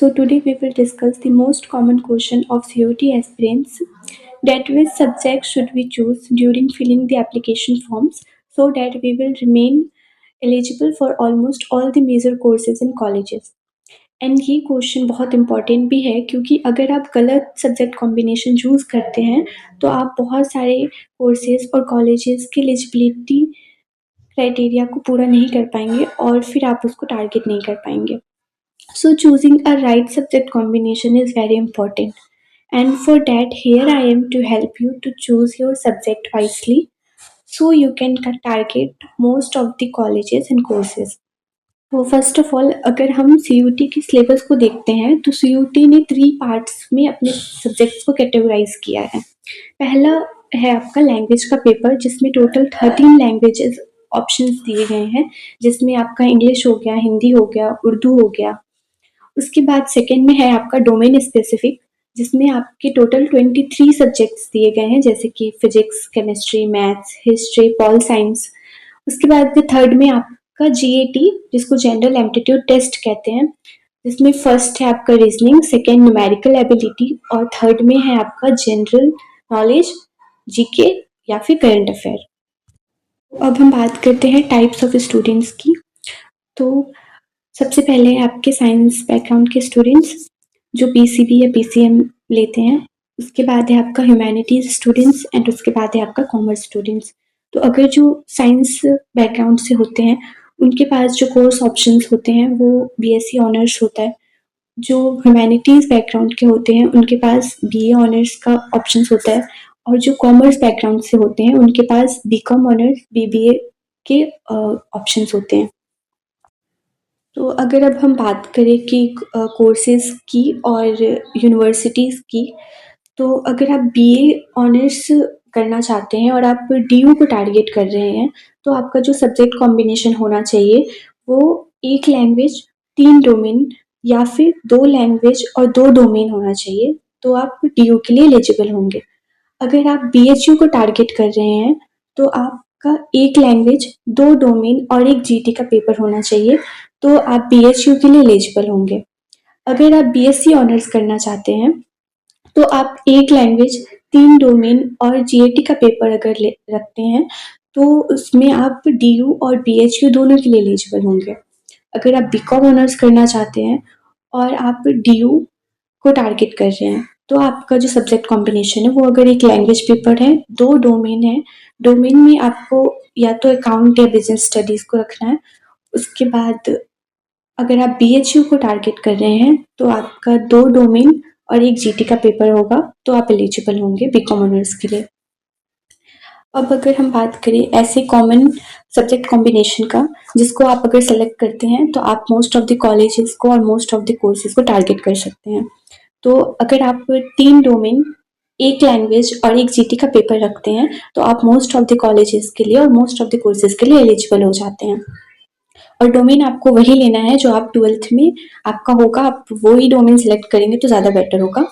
So today we will discuss the most common question of COT aspirants, that which subject should we choose during filling the application forms so that we will remain eligible for almost all the major courses in colleges. And ये question बहुत important भी है क्योंकि अगर आप गलत subject combination choose करते हैं तो आप बहुत सारे कोर्सेज और कॉलेजेस की एलिजिबिलिटी क्राइटेरिया को पूरा नहीं कर पाएंगे और फिर आप उसको टारगेट नहीं कर पाएंगे. So choosing a right subject combination is very important. And for that, here I am to help you to choose your subject wisely so you can target most of the colleges and courses. तो first of all अगर हम CUT के syllabus को देखते हैं तो CUT ने 3 parts में अपने सब्जेक्ट्स को कैटेगराइज किया है. पहला है आपका लैंग्वेज का पेपर जिसमें टोटल 13 लैंग्वेजेस ऑप्शंस दिए गए हैं, जिसमें आपका इंग्लिश हो गया, हिंदी हो गया, उर्दू हो गया. उसके बाद सेकेंड में है आपका डोमेन स्पेसिफिक जिसमें आपके टोटल 23 सब्जेक्ट्स दिए गए हैं जैसे कि physics, chemistry, maths, history, pol science. उसके बाद थर्ड में आपका GAT जिसको जनरल एप्टीट्यूड टेस्ट कहते हैं, जिसमें फर्स्ट है आपका रीजनिंग, सेकेंड न्यूमेरिकल एबिलिटी और थर्ड में है आपका जनरल नॉलेज, GK या फिर करंट अफेयर. अब हम बात करते हैं टाइप्स ऑफ स्टूडेंट्स की. तो सबसे पहले है आपके साइंस बैकग्राउंड के स्टूडेंट्स जो PCB या PCM लेते हैं. उसके बाद है आपका ह्यूमैनिटीज स्टूडेंट्स एंड उसके बाद है आपका कॉमर्स स्टूडेंट्स. तो अगर जो साइंस बैकग्राउंड से होते हैं उनके पास जो कोर्स ऑप्शंस होते हैं वो BSc ऑनर्स होता है. जो ह्यूमैनिटीज बैकग्राउंड के होते हैं उनके पास BA ऑनर्स का ऑप्शंस होता है और जो कॉमर्स बैकग्राउंड से होते हैं उनके पास BCom ऑनर्स, BBA के ऑप्शंस होते हैं. तो अगर अब हम बात करें कि कोर्सेज़ की और यूनिवर्सिटीज़ की, तो अगर आप BA ऑनर्स करना चाहते हैं और आप DU को टारगेट कर रहे हैं, तो आपका जो सब्जेक्ट कॉम्बिनेशन होना चाहिए वो 1 लैंग्वेज 3 डोमेन या फिर 2 लैंग्वेज और 2 डोमेन होना चाहिए, तो आप DU के लिए एलिजिबल होंगे. अगर आप BHU को टारगेट कर रहे हैं तो आपका 1 लैंग्वेज 2 डोमेन और 1 GT का पेपर होना चाहिए, तो आप BHU के लिए एलिजिबल होंगे. अगर आप BSc ऑनर्स करना चाहते हैं तो आप 1 लैंग्वेज 3 डोमेन और GAT का पेपर अगर रखते हैं तो उसमें आप DU और BHU दोनों के लिए एलिजिबल होंगे. अगर आप BCom ऑनर्स करना चाहते हैं और आप DU को टारगेट कर रहे हैं तो आपका जो सब्जेक्ट कॉम्बिनेशन है वो अगर 1 लैंग्वेज पेपर है, 2 डोमेन है, डोमेन में आपको या तो अकाउंट या बिजनेस स्टडीज़ को रखना है. उसके बाद अगर आप BHU को टारगेट कर रहे हैं तो आपका 2 डोमेन और 1 GT का पेपर होगा, तो आप एलिजिबल होंगे BCom ऑनर्स के लिए. अब अगर हम बात करें ऐसे कॉमन सब्जेक्ट कॉम्बिनेशन का जिसको आप अगर सेलेक्ट करते हैं तो आप मोस्ट ऑफ द कॉलेजेस को और मोस्ट ऑफ द कोर्सेज को टारगेट कर सकते हैं. तो अगर आप 3 डोमेन, 1 लैंग्वेज और 1 GT का पेपर रखते हैं तो आप मोस्ट ऑफ द कॉलेजेस के लिए और मोस्ट ऑफ द कोर्सेज के लिए एलिजिबल हो जाते हैं. और डोमेन आपको वही लेना है जो आप 12th में आपका होगा, आप वही डोमेन सेलेक्ट करेंगे तो ज़्यादा बेटर होगा.